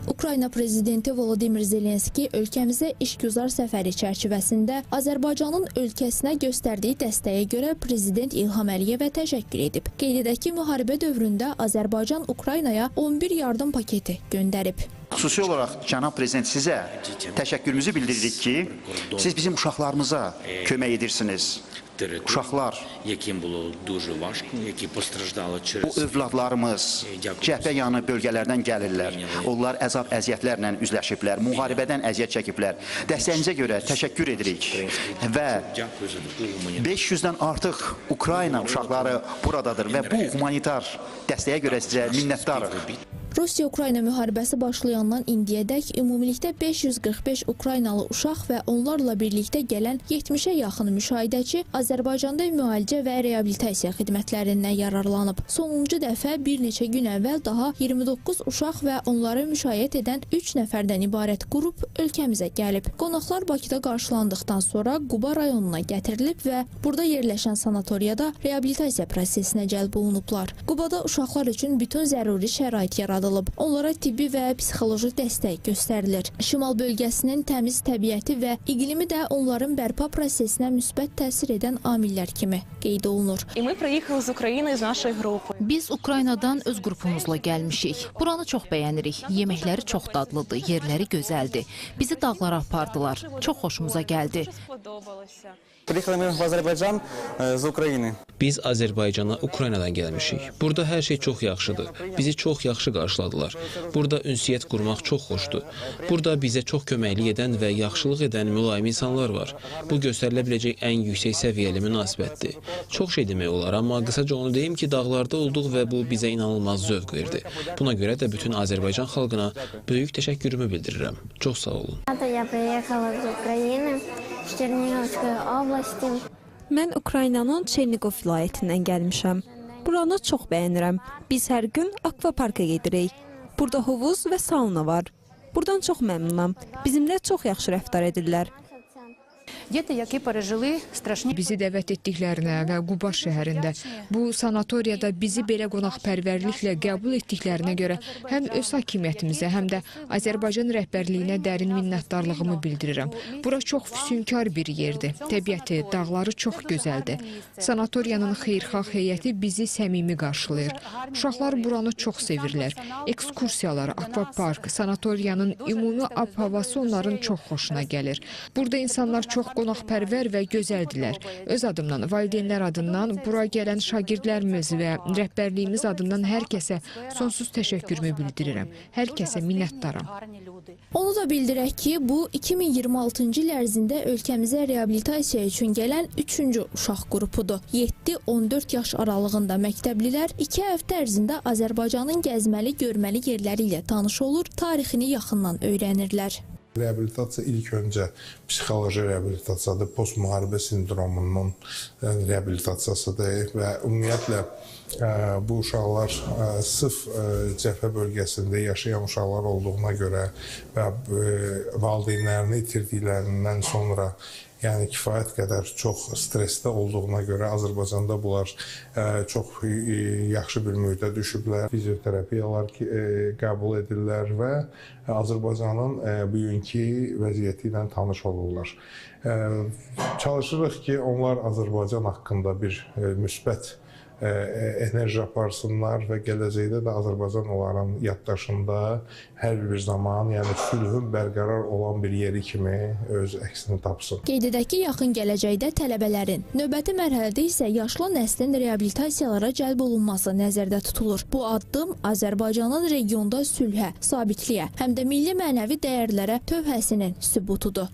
Ukrayna prezidenti Volodymyr Zelenski ölkəmizə işgüzar səfəri çərçivəsində Azərbaycanın ölkəsinə göstərdiyi dəstəyə görə prezident İlham Əliyevə təşəkkür edib. Qeyd edək ki, müharibə dövründə Azərbaycan Ukraynaya 11 yardım paketi göndərib. Xüsusi olaraq cənab prezident sizə təşəkkürümüzü bildiririk ki, siz bizim uşaqlarımıza kömək edirsiniz. Uşaqlar, bu övladlarımız cəbhə yanı bölgələrdən gəlirlər. Onlar əzab-əziyyətlərlə üzləşiblər, müharibədən əziyyət çəkiblər. Dəstəyinizə görə təşəkkür edirik və 500-dən artıq Ukrayna uşaqları buradadır və bu humanitar dəstəyə görə sizə minnətdarıq. Rusiya-Ukrayna müharibəsi başlayandan indiyədək ümumilikdə 545 Ukraynalı uşaq və onlarla birlikdə gələn 70-ə yaxın müşahidəçi Azərbaycanda müalicə və reabilitasiya xidmətlərindən yararlanıb. Sonuncu dəfə bir neçə gün əvvəl daha 29 uşaq və onları müşayiət edən 3 nəfərdən ibarət qrup ölkəmizə gəlib. Qonaqlar Bakıda qarşılandıqdan sonra Quba rayonuna gətirilib və burada yerləşən sanatoriyada reabilitasiya prosesinə cəlb olunublar. Qubada uşaqlar üçün bütün zəruri şərait yaradılıb. Onlara tibbi və psixoloji dəstək göstərilir. Şimal bölgəsinin təmiz təbiəti və iqlimi də onların bərpa prosesinə müsbət təsir edən amillər kimi qeyd olunur. Biz Ukraynadan öz qrupumuzla gəlmişik. Buranı çox bəyənirik. Yeməkləri çox dadlıdır, yerləri gözəldir. Bizi dağlara apardılar. Çox xoşumuza gəldi. Biz Azərbaycana Ukraynadan gəlmişik. Burada hər şey çox yaxşıdır. Bizi çox yaxşı qarşıladılar. Burada ünsiyyət qurmaq çox xoşdur. Burada bizə çox köməklik edən və yaxşılıq edən mülayim insanlar var. Bu göstərilə biləcək ən yüksək səviyyəli münasibətdir. Çox şey demək olar, amma qısaca onu deyim ki, dağlarda olduq və bu bizə inanılmaz zövq verdi. Buna görə də bütün Azərbaycan xalqına böyük təşəkkürümü bildirirəm. Çox sağ olun. Mən Ukraynanın Çerniqov vilayətindən gəlmişəm. Buranı çox bəyənirəm. Biz hər gün akvaparka gedirik. Burada hovuz və sauna var. Buradan çox məmnunam. Bizimlə çox yaxşı rəftar edirlər. Bizi dəvət etdiklərinə və Quba şəhərində bu sanatoriyada bizi belə qonaqpərvərliklə qəbul etdiklərinə görə həm öz hakimiyyətimizə, həm də Azərbaycan rəhbərliyinə dərin minnətdarlığımı bildirirəm. Bura çox füsunkar bir yerdir. Təbiəti, dağları çox gözəldir. Sanatoriyanın xeyirxah heyəti bizi səmimi qarşılayır. Uşaqlar buranı çox sevirlər. Ekskursiyalar, akvapark, sanatoriyanın ümumi ab-havası onların çox xoşuna gəlir. Burada insanlar çox qonaqpərvər və gözəldilər. Öz adımdan, valideynlər adından, bura gələn şagirdlərimiz və rəhbərliyimiz adından hər kəsə sonsuz təşəkkürümü bildirirəm. Hər kəsə minnətdaram. Onu da bildirək ki, bu 2026-cı il ərzində ölkəmizə reabilitasiya üçün gələn 3-cü uşaq qrupudur. 7-14 yaş aralığında məktəblilər 2 həftə ərzində Azərbaycanın gəzməli, görməli yerləri ilə tanış olur, tarixini yaxından öyrənirlər. Reabilitasiya ilk öncə psixoloji reabilitasiyadır, postmuharibə sindromunun reabilitasiyasıdır və ümumiyyətlə bu uşaqlar sırf cəbhə bölgəsində yaşayan uşaqlar olduğuna görə və valideynlərini itirdiklərindən sonra yəni kifayət qədər çox stressdə olduğuna görə Azərbaycanda bunlar çox yaxşı bir mühitə düşüblər. Fizioterapiyalar qəbul edirlər və Azərbaycanın bugünkü vəziyyəti ilə tanış olurlar. Çalışırıq ki, onlar Azərbaycan haqqında bir müsbət enerji aparsınlar və gələcəkdə də Azərbaycan onların yaddaşında hər bir zaman, yəni sülhün bərqərar olan bir yeri kimi öz əksini tapsın. Qeyd edək ki, yaxın gələcəkdə tələbələrin, növbəti mərhələdə isə yaşlı nəslin reabilitasiyalara cəlb olunması nəzərdə tutulur. Bu addım Azərbaycanın regionda sülhə, sabitliyə, həm də milli mənəvi dəyərlərə tövhəsinin sübutudur.